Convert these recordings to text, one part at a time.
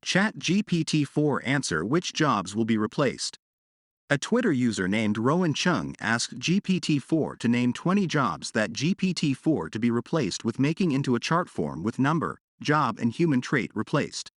Chat GPT-4 answer which jobs will be replaced. A Twitter user named Rowan Chung asked GPT-4 to name 20 jobs that GPT-4 to be replaced with, making into a chart form with number, job and human trait replaced.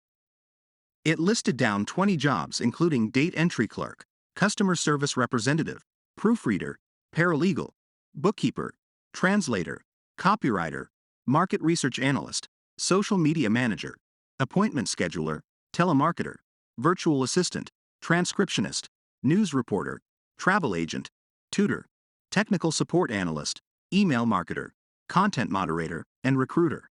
It listed down 20 jobs including date entry clerk, customer service representative, proofreader, paralegal, bookkeeper, translator, copywriter, market research analyst, social media manager, appointment scheduler, telemarketer, virtual assistant, transcriptionist, news reporter, travel agent, tutor, technical support analyst, email marketer, content moderator, and recruiter.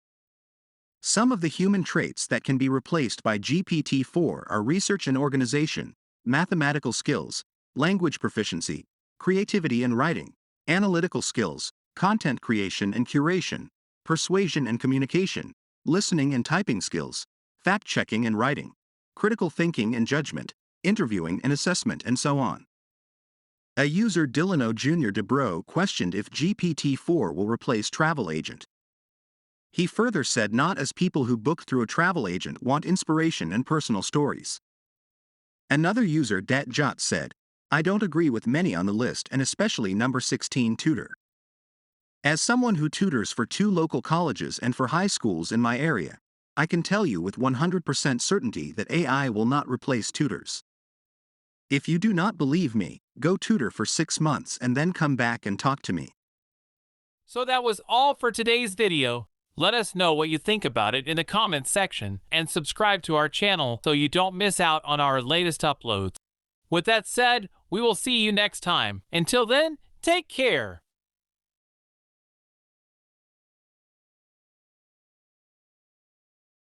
Some of the human traits that can be replaced by GPT-4 are research and organization, mathematical skills, language proficiency, creativity and writing, analytical skills, content creation and curation, persuasion and communication, listening and typing skills, fact-checking and writing, critical thinking and judgment, interviewing and assessment, and so on. A user Delano Jr. DeBro questioned if GPT-4 will replace travel agent. He further said not as people who book through a travel agent want inspiration and personal stories. Another user Dat Jot said, I don't agree with many on the list and especially number 16 tutor. As someone who tutors for 2 local colleges and for high schools in my area, I can tell you with 100% certainty that AI will not replace tutors. If you do not believe me, go tutor for 6 months and then come back and talk to me. So that was all for today's video. Let us know what you think about it in the comments section and subscribe to our channel so you don't miss out on our latest uploads. With that said, we will see you next time. Until then, take care.